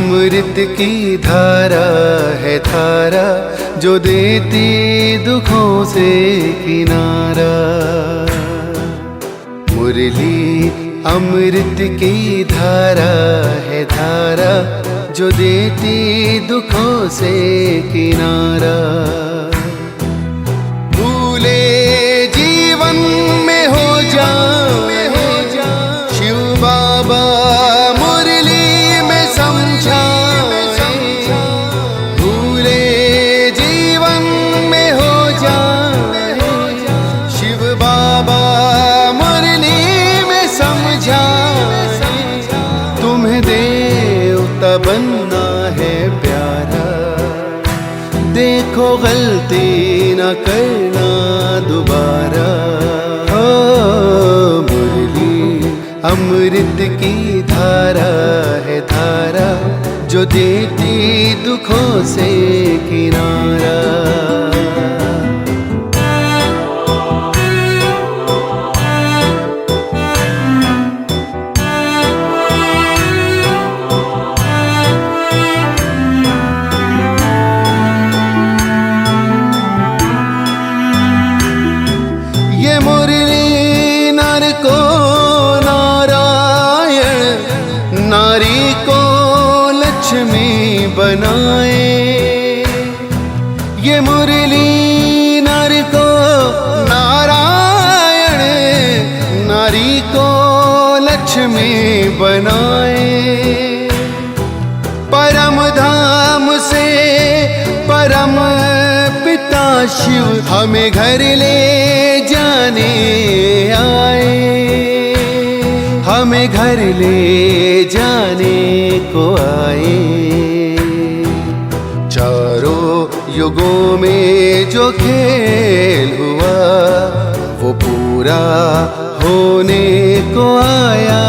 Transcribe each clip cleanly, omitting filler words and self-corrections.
अमृत की धारा है धारा जो देती दुखों से किनारा। मुरली अमृत की धारा है धारा जो देती दुखों से किनारा। भूले जीवन में हो जाए शिव बाबा मुरली में समझाए। भूले जीवन में हो जाए शिव बाबा मुरली में समझाए। तुम्हें देवता बनना है प्यारा, देखो गलती न करना दोबारा। मुरली अमृत की धारा है धारा जो देती दुखों से किनारा। नारी को लक्ष्मी बनाए। ये मुरली नर को नारायण, नारी को लक्ष्मी बनाए। परम धाम से परम पिता शिव हमें घर ले जाने आए। हमें घर ले जाने को आए। चारों युगों में जो खेल हुआ वो पूरा होने को आया।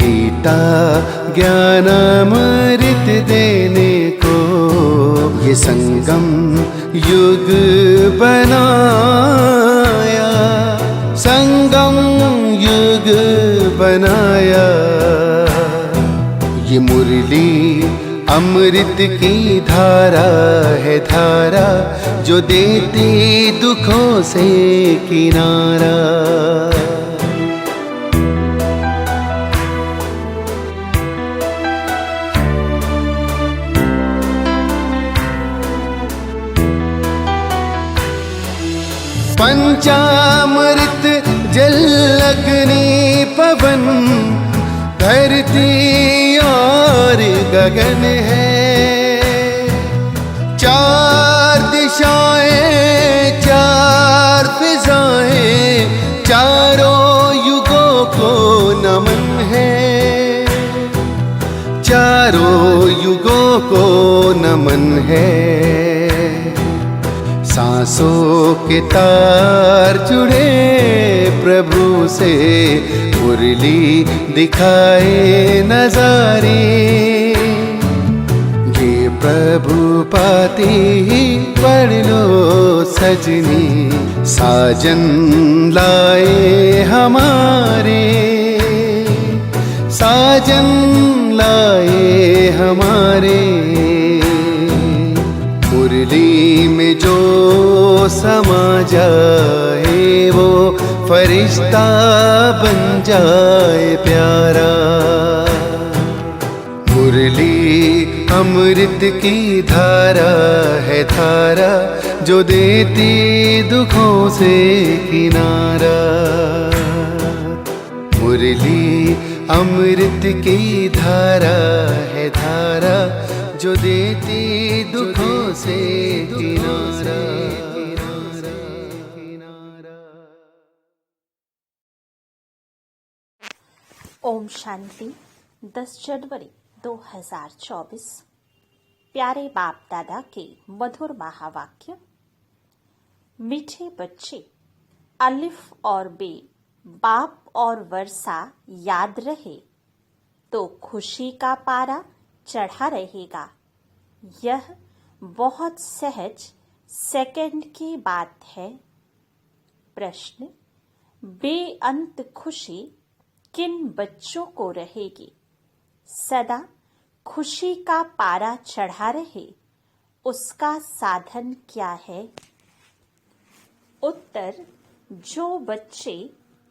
गीता ज्ञान अमृत देने को ये संगम युग बनाया। संगम युग बनाया। ये मुरली अमृत की धारा है धारा जो देती दुखों से किनारा। पंचामृत जल अग्नि पवन धरती और गगन है। चार दिशाएं चार फिजाएं चारों युगों को नमन है। चारों युगों को नमन है। सांसों के तार जुड़े प्रभु से मुरली दिखाए नजारे। ये प्रभु पाती ही पढ़ लो सजनी, साजन लाए हमारे। साजन लाए हमारे। मुरली में जो समा जाए वो फरिश्ता बन जाए प्यारा। मुरली अमृत की धारा है धारा जो देती दुखों से किनारा। मुरली अमृत की धारा है धारा जो देती दुखों से किनारा। ओम शांति। 10 जनवरी 2024। प्यारे बाप दादा के मधुर महावाक्य। मीठे बच्चे, अलिफ और बे बाप और वर्षा याद रहे तो खुशी का पारा चढ़ा रहेगा। यह बहुत सहज सेकंड की बात है। प्रश्न, बेअंत खुशी किन बच्चों को रहेगी? सदा खुशी का पारा चढ़ा रहे, उसका साधन क्या है? उत्तर, जो बच्चे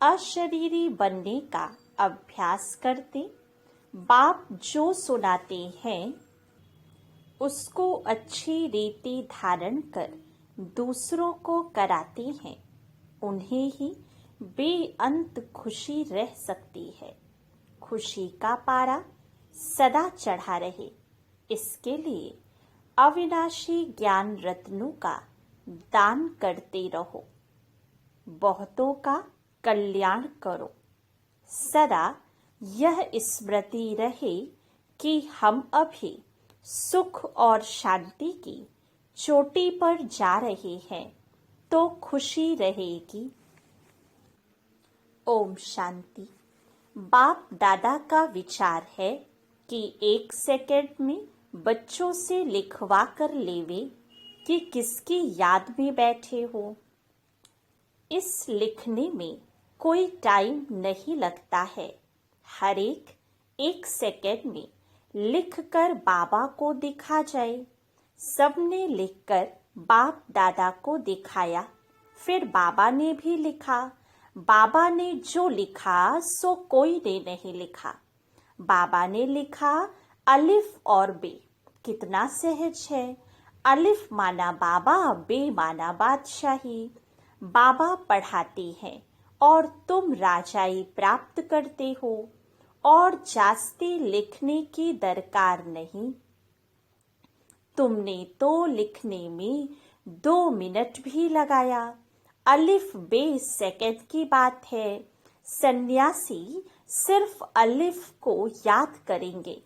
अशरीरी बनने का अभ्यास करते, बाप जो सुनाते हैं उसको अच्छी रीति धारण कर दूसरों को कराते हैं, उन्हें ही बेअंत खुशी रह सकती है। खुशी का पारा सदा चढ़ा रहे, इसके लिए अविनाशी ज्ञान रत्नों का दान करते रहो, बहुतों का कल्याण करो। सदा यह स्मृति रहे कि हम अभी सुख और शांति की चोटी पर जा रहे हैं, तो खुशी रहेगी। ओम शांति। बाप दादा का विचार है कि 1 सेकंड में बच्चों से लिखवा कर लेवे कि किसकी याद में बैठे हो। इस लिखने में कोई टाइम नहीं लगता है। हर एक सेकंड में लिखकर बाबा को दिखा जाए। सबने लिखकर बाप दादा को दिखाया, फिर बाबा ने भी लिखा। बाबा ने जो लिखा सो कोई ने नहीं लिखा। बाबा ने लिखा अलिफ और बे, कितना सहज है। अलिफ माना बाबा, बे माना बादशाही। बाबा पढ़ाते हैं और तुम राजाई प्राप्त करते हो, और जास्ती लिखने की दरकार नहीं। तुमने तो लिखने में 2 मिनट भी लगाया। अलिफ बे सेकंड की बात है। सन्यासी सिर्फ अलिफ को याद करेंगे।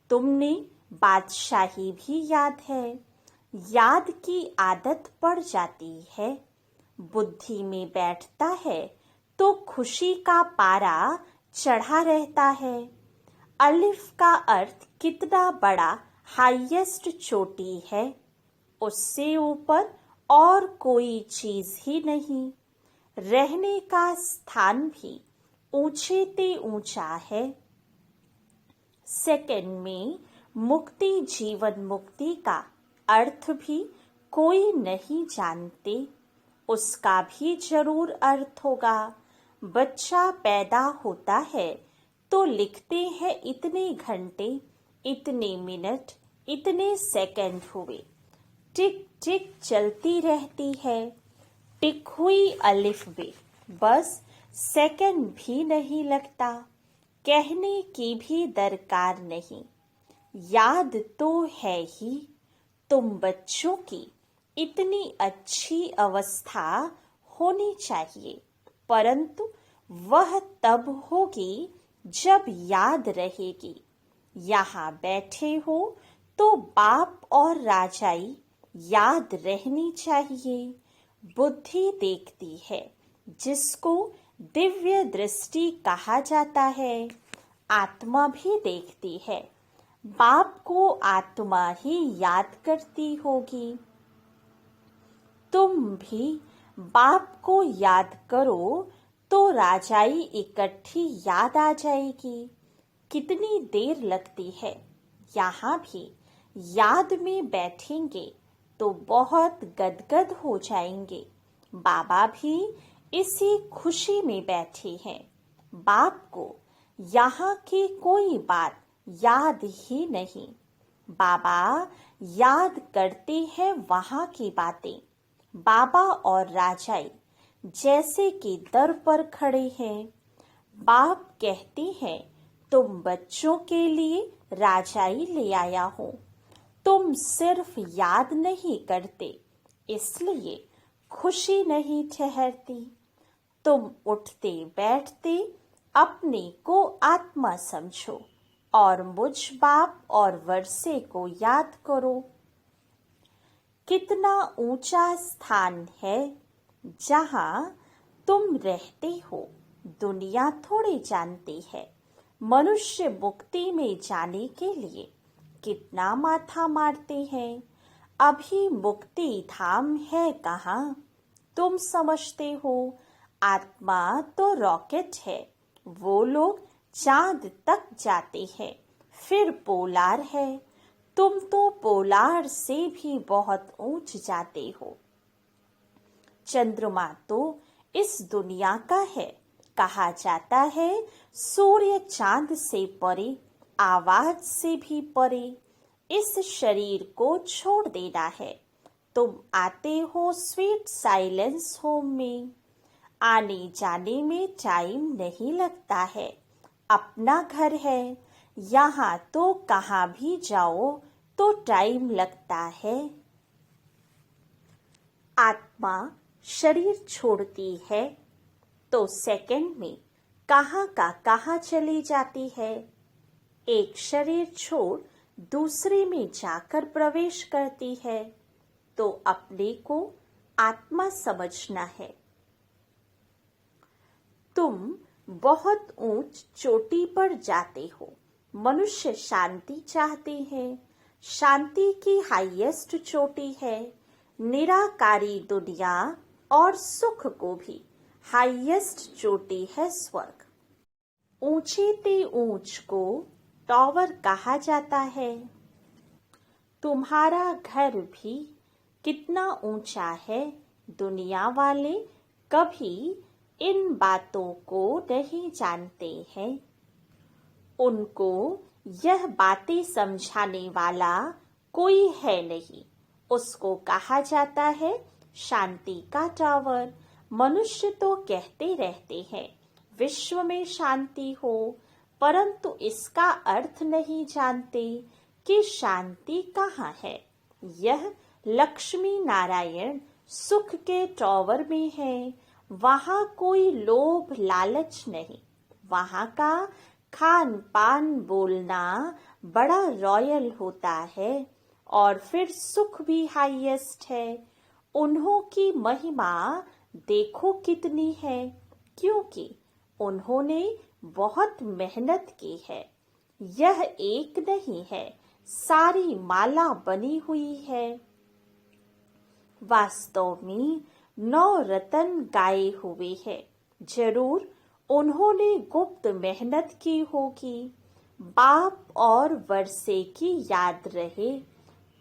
तुमने बादशाही भी याद है। याद की आदत पड़ जाती है, बुद्धि में बैठता है तो खुशी का पारा चढ़ा रहता है। अलिफ का अर्थ कितना बड़ा हाईएस्ट चोटी है, उससे ऊपर और कोई चीज ही नहीं। रहने का स्थान भी ऊंचे ते ऊंचा है। सेकंड में मुक्ति, जीवन मुक्ति का अर्थ भी कोई नहीं जानते, उसका भी जरूर अर्थ होगा। बच्चा पैदा होता है तो लिखते हैं इतने घंटे, इतने मिनट, इतने सेकंड हुए। टिक टिक चलती रहती है। टिक हुई अलिफ बे, बस सेकंड भी नहीं लगता। कहने की भी दरकार नहीं, याद तो है ही। तुम बच्चों की इतनी अच्छी अवस्था होनी चाहिए, परंतु वह तब होगी जब याद रहेगी। यहाँ बैठे हो तो बाप और राजाई याद रहनी चाहिए। बुद्धि देखती है, जिसको दिव्य दृष्टि कहा जाता है। आत्मा भी देखती है, बाप को आत्मा ही याद करती होगी। तुम भी बाप को याद करो तो राजाई इकट्ठी याद आ जाएगी। कितनी देर लगती है। यहाँ भी याद में बैठेंगे तो बहुत गदगद हो जाएंगे। बाबा भी इसी खुशी में बैठे हैं। बाप को यहाँ की कोई बात याद ही नहीं। बाबा याद करते हैं वहाँ की बातें। बाबा और राजाई जैसे कि दर पर खड़े हैं। बाप कहते हैं, तुम बच्चों के लिए राजाई ले आया हूँ। तुम सिर्फ याद नहीं करते, इसलिए खुशी नहीं ठहरती। तुम उठते बैठते अपने को आत्मा समझो और मुझ बाप और वर्षे को याद करो। कितना ऊंचा स्थान है जहाँ तुम रहते हो। दुनिया थोड़ी जानती है। मनुष्य मुक्ति में जाने के लिए कितना माथा मारते हैं। अभी मुक्ति धाम है कहाँ, तुम समझते हो। आत्मा तो रॉकेट है, वो लोग चांद तक जाते हैं, फिर पोलार है। तुम तो पोलार से भी बहुत ऊंच जाते हो। चंद्रमा तो इस दुनिया का है। कहा जाता है सूर्य चांद से परे, आवाज से भी परे। इस शरीर को छोड़ देना है। तुम आते हो स्वीट साइलेंस होम में। आने जाने में टाइम नहीं लगता है। अपना घर है। यहाँ तो कहाँ भी जाओ तो टाइम लगता है। आत्मा शरीर छोड़ती है तो सेकंड में कहाँ का कहाँ चली जाती है। एक शरीर छोड़ दूसरे में जाकर प्रवेश करती है तो अपने को आत्मा समझना है। तुम बहुत ऊंच चोटी पर जाते हो। मनुष्य शांति चाहते हैं। शांति की हाईएस्ट चोटी है। निराकारी दुनिया और सुख को भी हाईएस्ट चोटी है स्वर्ग। ऊंचे ते ऊंच को टॉवर कहा जाता है। तुम्हारा घर भी कितना ऊंचा है, दुनिया वाले कभी इन बातों को नहीं जानते हैं। उनको यह बातें समझाने वाला कोई है नहीं। उसको कहा जाता है शांति का टावर। मनुष्य तो कहते रहते हैं विश्व में शांति हो, परंतु इसका अर्थ नहीं जानते कि शांति कहाँ है। यह लक्ष्मी नारायण सुख के टावर में है। वहाँ कोई लोभ लालच नहीं। वहाँ का खान पान बोलना बड़ा रॉयल होता है और फिर सुख भी हाईएस्ट है। उन्हों की महिमा देखो कितनी है, क्योंकि उन्होंने बहुत मेहनत की है। यह एक नहीं है, सारी माला बनी हुई है। वास्तव में 9 रतन गाए हुए हैं। जरूर उन्होंने गुप्त मेहनत की होगी। बाप और वर्षे की याद रहे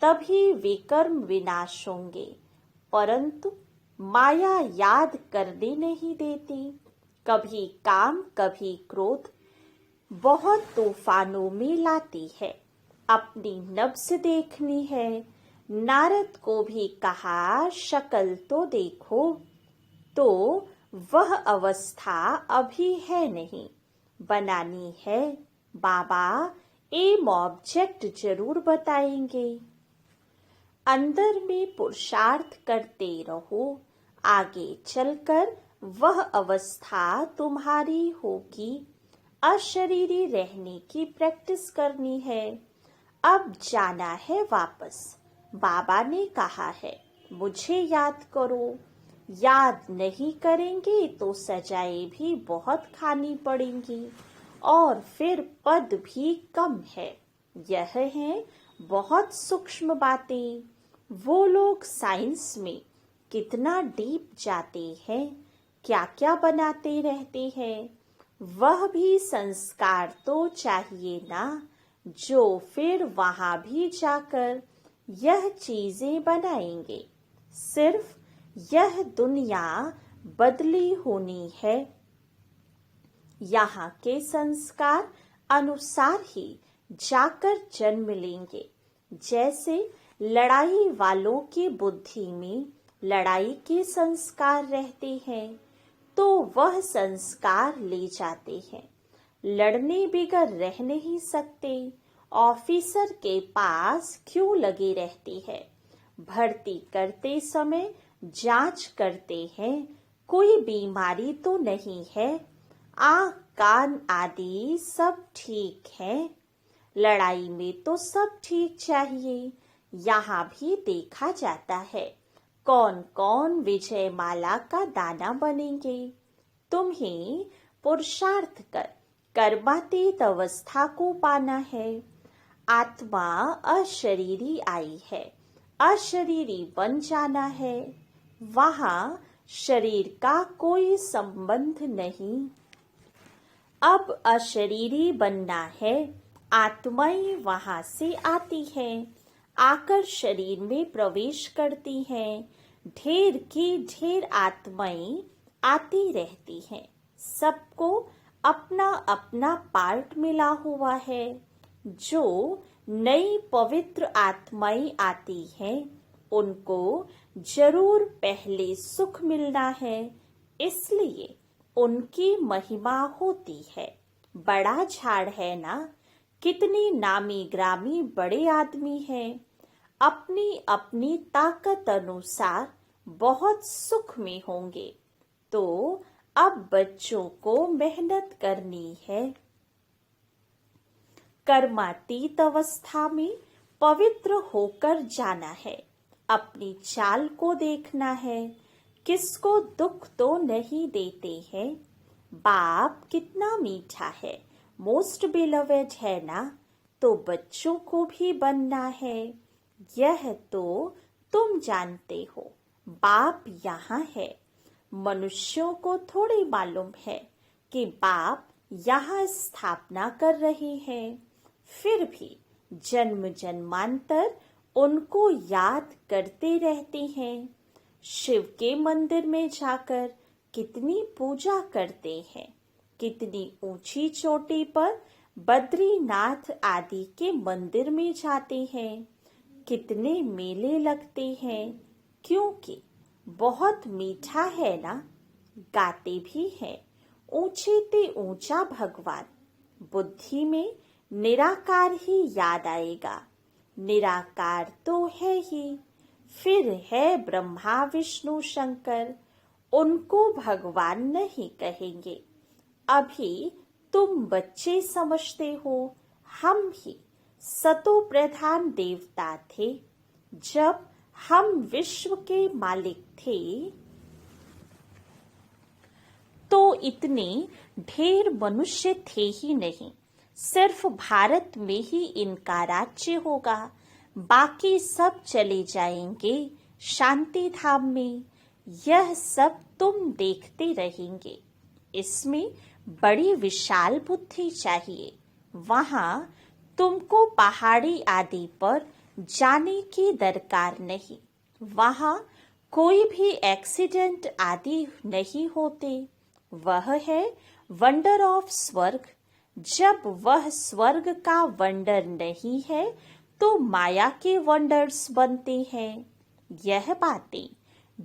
तभी विकर्म विनाश होंगे, परंतु माया याद करने नहीं देती। कभी काम कभी क्रोध बहुत तूफानों में लाती है। अपनी नब्ज देखनी है। नारद को भी कहा शक्ल तो देखो, तो वह अवस्था अभी है नहीं, बनानी है। बाबा एम ऑब्जेक्ट जरूर बताएंगे। अंदर में पुरुषार्थ करते रहो। आगे चलकर वह अवस्था तुम्हारी होगी। अशरीरी रहने की प्रैक्टिस करनी है। अब जाना है वापस। बाबा ने कहा है मुझे याद करो। याद नहीं करेंगे तो सजाएं भी बहुत खानी पड़ेंगी और फिर पद भी कम है। यह है बहुत सूक्ष्म बातें। वो लोग साइंस में कितना डीप जाते हैं, क्या क्या बनाते रहते हैं। वह भी संस्कार तो चाहिए ना, जो फिर वहां भी जाकर यह चीजें बनाएंगे। सिर्फ यह दुनिया बदली होनी है। यहाँ के संस्कार अनुसार ही जाकर जन्म लेंगे। जैसे लड़ाई वालों की बुद्धि में लड़ाई के संस्कार रहते हैं, तो वह संस्कार ले जाते हैं। लड़ने बिगर रह नहीं सकते। ऑफिसर के पास क्यों लगे रहते हैं? भर्ती करते समय जांच करते हैं कोई बीमारी तो नहीं है। आँख कान आदि सब ठीक है। लड़ाई में तो सब ठीक चाहिए। यहाँ भी देखा जाता है कौन कौन विजय माला का दाना बनेंगे। तुम्हें पुरुषार्थ कर कर्मातीत अवस्था को पाना है। आत्मा अशरीरी आई है, अशरीरी बन जाना है। वहाँ शरीर का कोई संबंध नहीं। अब अशरीरी बनना है। आत्माएं वहां से आती हैं, आकर शरीर में प्रवेश करती हैं। ढेर की ढेर आत्माएं आती रहती हैं। सबको अपना अपना पार्ट मिला हुआ है। जो नई पवित्र आत्माएं आती हैं, उनको जरूर पहले सुख मिलना है, इसलिए उनकी महिमा होती है। बड़ा झाड़ है ना, कितनी नामी ग्रामी बड़े आदमी हैं, अपनी अपनी ताकत अनुसार बहुत सुख में होंगे। तो अब बच्चों को मेहनत करनी है। कर्मातीत अवस्था में पवित्र होकर जाना है। अपनी चाल को देखना है, किसको दुख तो नहीं देते हैं। बाप कितना मीठा है, मोस्ट बिलवेड है ना, तो बच्चों को भी बनना है। यह तो तुम जानते हो, बाप यहाँ है। मनुष्यों को थोड़ी मालूम है कि बाप यहाँ स्थापना कर रहे हैं। फिर भी जन्म जन्मांतर उनको याद करते रहते हैं। शिव के मंदिर में जाकर कितनी पूजा करते हैं। कितनी ऊंची चोटी पर बद्रीनाथ आदि के मंदिर में जाते हैं। कितने मेले लगते हैं, क्योंकि बहुत मीठा है ना। गाते भी हैं, ऊंचे ते ऊंचा भगवान। बुद्धि में निराकार ही याद आएगा। निराकार तो है ही, फिर है ब्रह्मा विष्णु शंकर, उनको भगवान नहीं कहेंगे। अभी तुम बच्चे समझते हो, हम भी सतो प्रधान देवता थे। जब हम विश्व के मालिक थे तो इतने ढेर मनुष्य थे ही नहीं। सिर्फ भारत में ही इनका राज्य होगा, बाकी सब चले जाएंगे शांति धाम में। यह सब तुम देखते रहेंगे। इसमें बड़ी विशाल बुद्धि चाहिए। वहां तुमको पहाड़ी आदि पर जाने की दरकार नहीं। वहां कोई भी एक्सीडेंट आदि नहीं होते। वह है वंडर ऑफ स्वर्ग। जब वह स्वर्ग का वंडर नहीं है तो माया के वंडर्स बनते हैं। यह बातें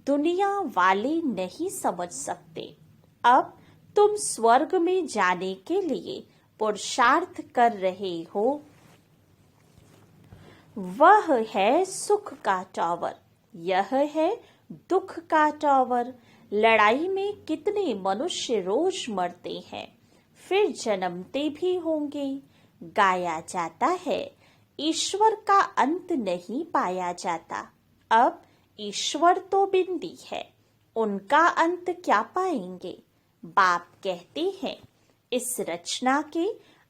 दुनिया वाले नहीं समझ सकते। अब तुम स्वर्ग में जाने के लिए पुरुषार्थ कर रहे हो। वह है सुख का टावर, यह है दुख का टावर। लड़ाई में कितने मनुष्य रोज मरते हैं, फिर जन्मते भी होंगे। गाया जाता है ईश्वर का अंत नहीं पाया जाता। अब ईश्वर तो बिंदी है, उनका अंत क्या पाएंगे। बाप कहते हैं इस रचना के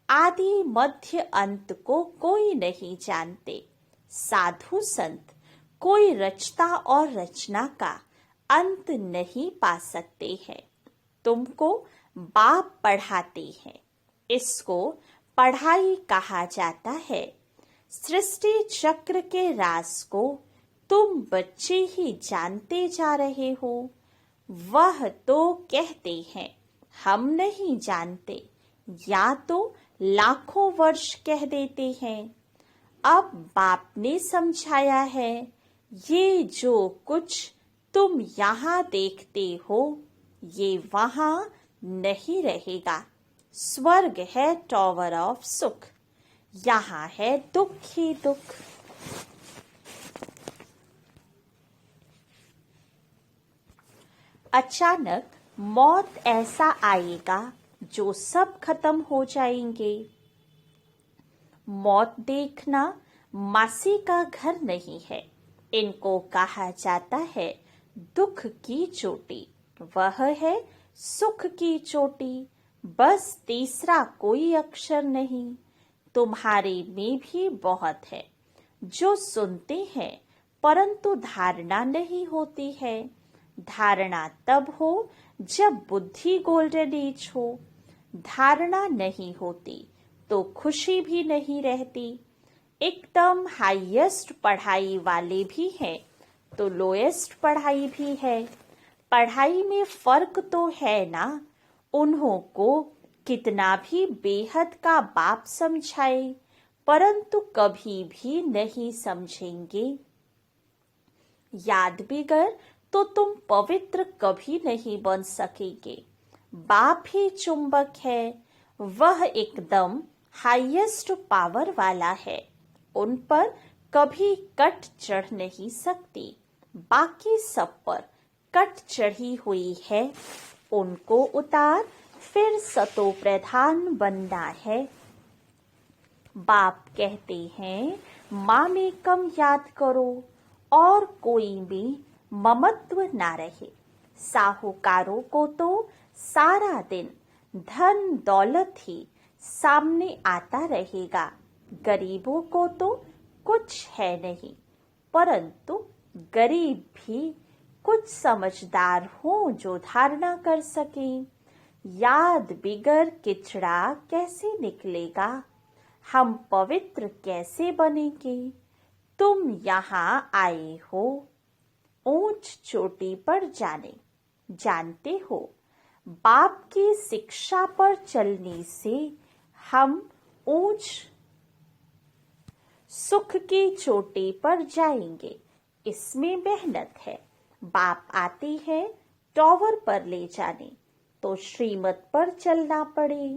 आदि मध्य अंत को कोई नहीं जानते। साधु संत कोई रचता और रचना का अंत नहीं पा सकते हैं। तुमको बाप पढ़ाते हैं, इसको पढ़ाई कहा जाता है। सृष्टि चक्र के राज को तुम बच्चे ही जानते जा रहे हो। वह तो कहते हैं हम नहीं जानते, या तो लाखों वर्ष कह देते हैं। अब बाप ने समझाया है, ये जो कुछ तुम यहाँ देखते हो ये वहां नहीं रहेगा। स्वर्ग है टावर ऑफ सुख, यहाँ है दुख ही दुख। अचानक मौत ऐसा आएगा जो सब खत्म हो जाएंगे। मौत देखना मासी का घर नहीं है। इनको कहा जाता है दुख की चोटी, वह है सुख की चोटी। बस तीसरा कोई अक्षर नहीं। तुम्हारे में भी बहुत है जो सुनते हैं परंतु धारणा नहीं होती है। धारणा तब हो जब बुद्धि गोल्डन एज हो। धारणा नहीं होती तो खुशी भी नहीं रहती। एकदम हाईएस्ट पढ़ाई वाले भी हैं तो लोएस्ट पढ़ाई भी है। पढ़ाई में फर्क तो है ना। उन्हों को कितना भी बेहद का बाप समझाए परंतु कभी भी नहीं समझेंगे। याद बिगर तो तुम पवित्र कभी नहीं बन सकेंगे। बाप ही चुंबक है, वह एकदम हाईएस्ट पावर वाला है। उन पर कभी कट चढ़ नहीं सकती। बाकी सब पर कट चढ़ी हुई है। उनको उतार फिर सतो प्रधान बनना है। बाप कहते हैं माँ में कम याद करो और कोई में ममत्व ना रहे। साहूकारों को तो सारा दिन धन दौलत ही सामने आता रहेगा, गरीबों को तो कुछ है नहीं। परंतु गरीब भी कुछ समझदार हो जो धारणा कर सके। याद बिगर किचड़ा कैसे निकलेगा, हम पवित्र कैसे बनेंगे। तुम यहाँ आए हो ऊंच चोटी पर जाने, जानते हो बाप की शिक्षा पर चलने से हम ऊंच सुख की चोटी पर जाएंगे। इसमें मेहनत है। बाप आते हैं टॉवर पर ले जाने तो श्रीमत पर चलना पड़े।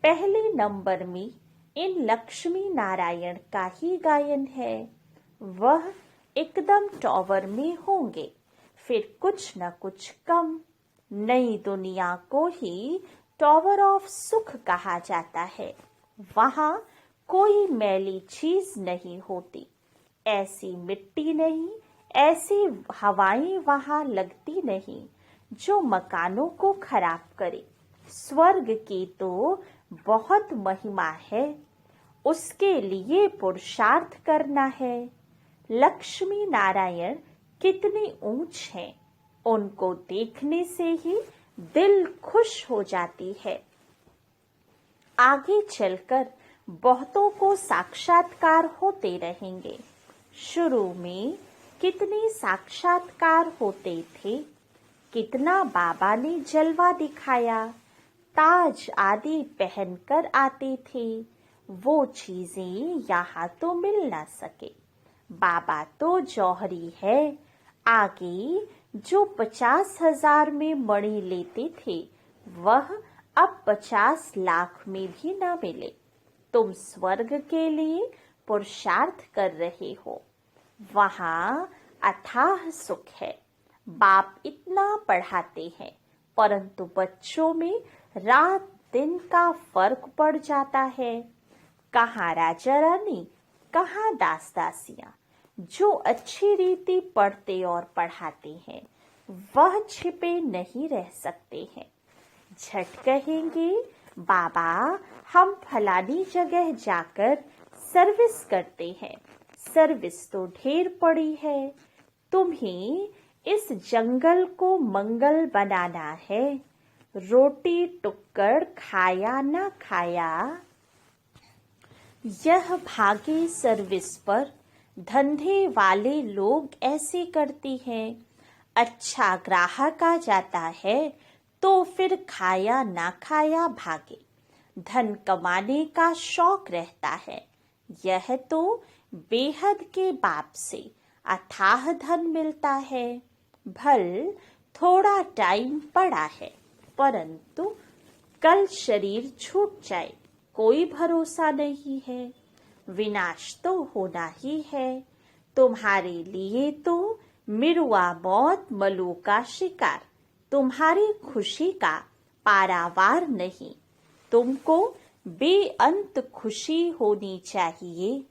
पहले नंबर में इन लक्ष्मी नारायण का ही गायन है। वह एकदम टॉवर में होंगे, फिर कुछ न कुछ कम। नई दुनिया को ही टॉवर ऑफ सुख कहा जाता है। वहाँ कोई मैली चीज नहीं होती, ऐसी मिट्टी नहीं, ऐसी हवाएं वहाँ लगती नहीं जो मकानों को खराब करे। स्वर्ग की तो बहुत महिमा है, उसके लिए पुरुषार्थ करना है। लक्ष्मी नारायण कितने ऊंच हैं, उनको देखने से ही दिल खुश हो जाती है। आगे चलकर बहुतों को साक्षात्कार होते रहेंगे। शुरू में कितने साक्षात्कार होते थे, कितना बाबा ने जलवा दिखाया। ताज आदि पहनकर आते थे। वो चीजें यहाँ तो मिल ना सके। बाबा तो जौहरी है। आगे जो 50,000 में मणि लेते थे वह अब 50 लाख में भी ना मिले। तुम स्वर्ग के लिए पुरुषार्थ कर रहे हो, वहाँ अथाह सुख है। बाप इतना पढ़ाते हैं परंतु बच्चों में रात दिन का फर्क पड़ जाता है। कहाँ राजा रानी, कहाँ दास दासियां। जो अच्छी रीति पढ़ते और पढ़ाते हैं वह छिपे नहीं रह सकते हैं। झट कहेंगे बाबा हम फलानी जगह जाकर सर्विस करते हैं। सर्विस तो ढेर पड़ी है, तुम्हें इस जंगल को मंगल बनाना है। रोटी टुक्कड़ खाया ना खाया, यह भागे सर्विस पर। धंधे वाले लोग ऐसे करते हैं। अच्छा ग्राहक आ जाता है तो फिर खाया ना खाया भागे। धन कमाने का शौक रहता है। यह तो बेहद के बाप से अथाह धन मिलता है। भल थोड़ा टाइम पड़ा है परंतु कल शरीर छूट जाए कोई भरोसा नहीं है। विनाश तो होना ही है। तुम्हारे लिए तो मिरुआ मौत मलू का शिकार, तुम्हारी खुशी का पारावार नहीं। तुमको बेअंत खुशी होनी चाहिए।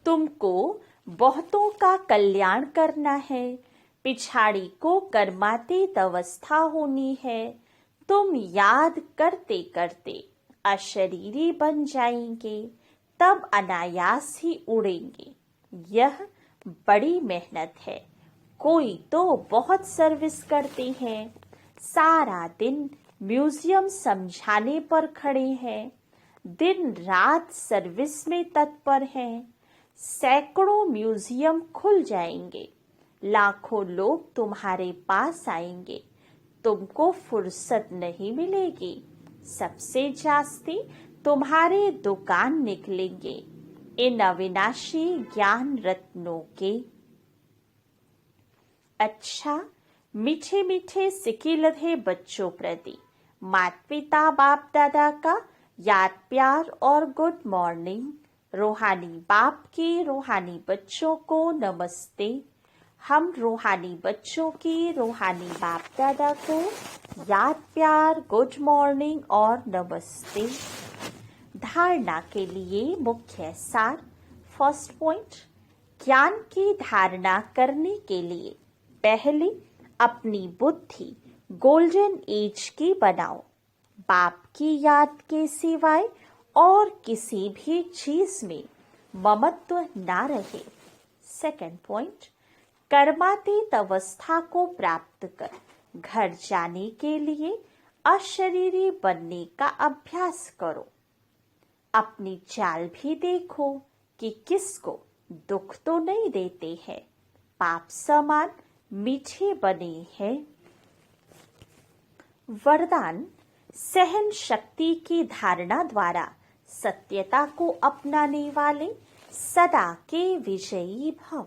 तुमको बहुतों का कल्याण करना है। पिछाड़ी को कर्मातीत अवस्था होनी है। तुम याद करते करते अशरीरी बन जाएंगे, तब अनायास ही उड़ेंगे। यह बड़ी मेहनत है। कोई तो बहुत सर्विस करते हैं, सारा दिन म्यूजियम समझाने पर खड़े हैं, दिन रात सर्विस में तत्पर हैं। सैकड़ों म्यूजियम खुल जाएंगे, लाखों लोग तुम्हारे पास आएंगे, तुमको फुर्सत नहीं मिलेगी। सबसे जास्ती तुम्हारे दुकान निकलेंगे इन अविनाशी ज्ञान रत्नों के। अच्छा, मीठे मीठे सिके लधे बच्चों प्रति माता पिता बाप दादा का याद प्यार और गुड मॉर्निंग। रूहानी बाप के रूहानी बच्चों को नमस्ते। हम रूहानी बच्चों की रूहानी बाप दादा को याद प्यार गुड मॉर्निंग और नमस्ते। धारणा के लिए मुख्य सार। फर्स्ट पॉइंट, ज्ञान की धारणा करने के लिए पहले अपनी बुद्धि गोल्डन एज की बनाओ। बाप की याद के सिवाय और किसी भी चीज में ममत्व ना रहे। सेकंड पॉइंट, कर्मातीत अवस्था को प्राप्त कर घर जाने के लिए अशरीरी बनने का अभ्यास करो। अपनी चाल भी देखो कि किसको दुख तो नहीं देते हैं, पाप समान मीठे बने हैं। वरदान, सहन शक्ति की धारणा द्वारा सत्यता को अपनाने वाले सदा के विजयी भव।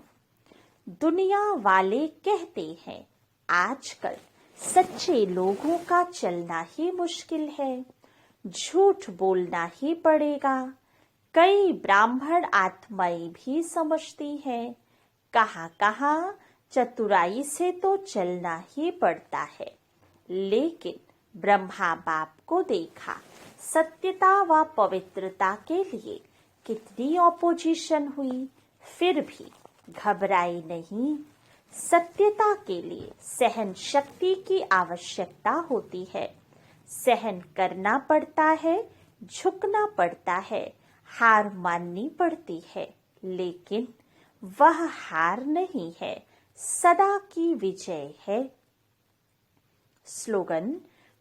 दुनिया वाले कहते हैं आजकल सच्चे लोगों का चलना ही मुश्किल है, झूठ बोलना ही पड़ेगा। कई ब्राह्मण आत्माएं भी समझती हैं कहाँ कहाँ चतुराई से तो चलना ही पड़ता है, लेकिन ब्रह्मा बाप को देखा सत्यता व पवित्रता के लिए कितनी ऑपोजिशन हुई, फिर भी घबराए नहीं। सत्यता के लिए सहन शक्ति की आवश्यकता होती है। सहन करना पड़ता है, झुकना पड़ता है, हार माननी पड़ती है, लेकिन वह हार नहीं है, सदा की विजय है। स्लोगन,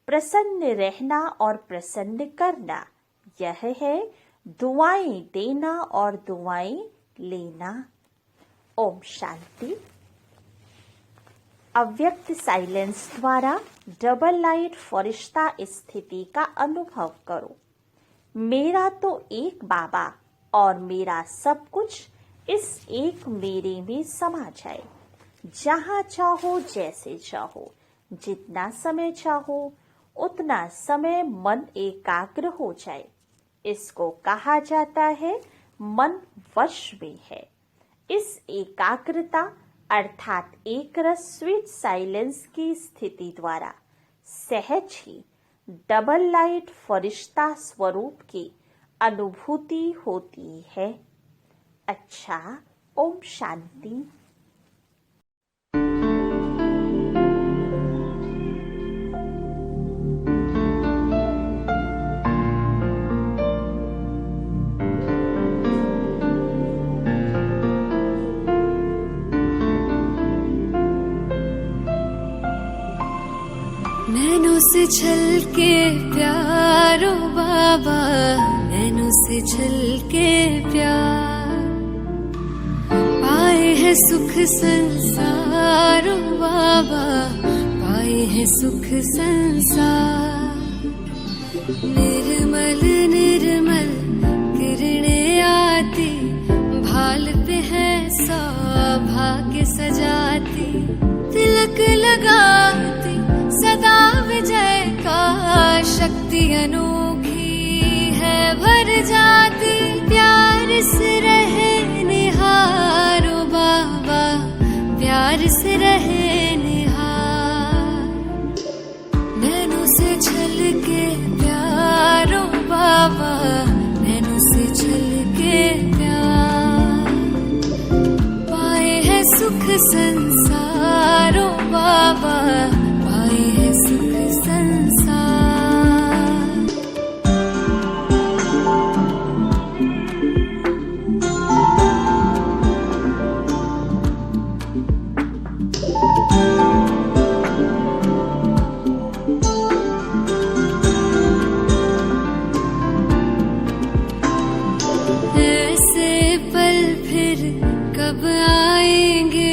प्रसन्न रहना और प्रसन्न करना, यह है दुआएं देना और दुआएं लेना। ओम शांति। अव्यक्त साइलेंस द्वारा डबल लाइट फरिश्ता स्थिति का अनुभव करो। मेरा तो एक बाबा और मेरा सब कुछ इस एक मेरे में समा जाए। जहाँ चाहो, जैसे चाहो, जितना समय चाहो, उतना समय मन एकाग्र हो जाए। इसको कहा जाता है मन वश में है। इस एकाग्रता अर्थात एक रस स्वीट साइलेंस की स्थिति द्वारा सहज ही डबल लाइट फरिश्ता स्वरूप की अनुभूति होती है। अच्छा, ओम शांति। नैनों से छलके प्यारो बाबा, नैनों से छलके प्यार। पाए है सुख संसारो बाबा, पाए है सुख संसार। निर्मल निर्मल किरणें आती, भाल पे है सौभाग्य सजाती। तिलक लगाती सदा विजय का, शक्ति अनोखी है भर जाती। प्यार से रहे निहारो बाबा, प्यार से रहे निहार। नैनों से छलके प्यारो बाबा, नैनों से छलके प्यार। पाए है सुख संसारो बाबा, पाए है सुख संसार। कब आएंगे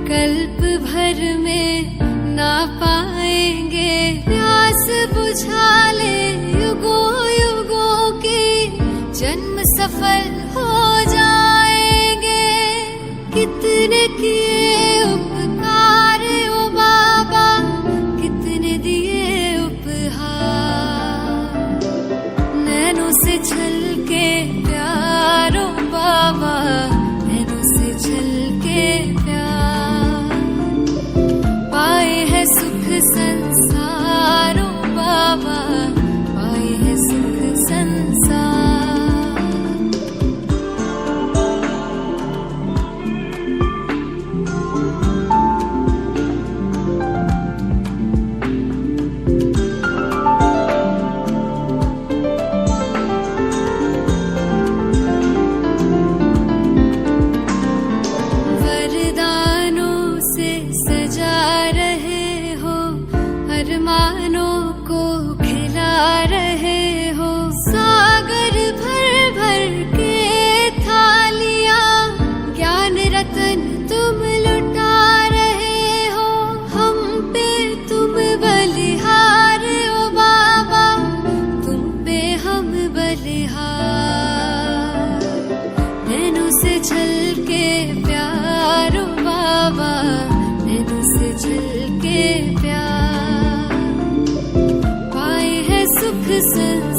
कल्प भर में ना पाएंगे प्यास बुझा ले युगों युगों के जन्म सफल हो जाएंगे कितने किए उपकार ओ बाबा कितने दिए उपहार नैनों से छलके प्यारो बाबा नैनों से छलके प्यार पाए है सुख संसारो बाबा पाए है सुख संसार वरदानों से सजा रहे हो अरमानों को खिला रहे हो सागर भर भर के थालियां ज्ञान रतन तुम लुटा रहे हो हम पे तुम बलिहार ओ बाबा तुम पे हम बलिहार नैनों से छलके प्यारो बाबा नैनों से छलके प्यार पाए है सुख संसार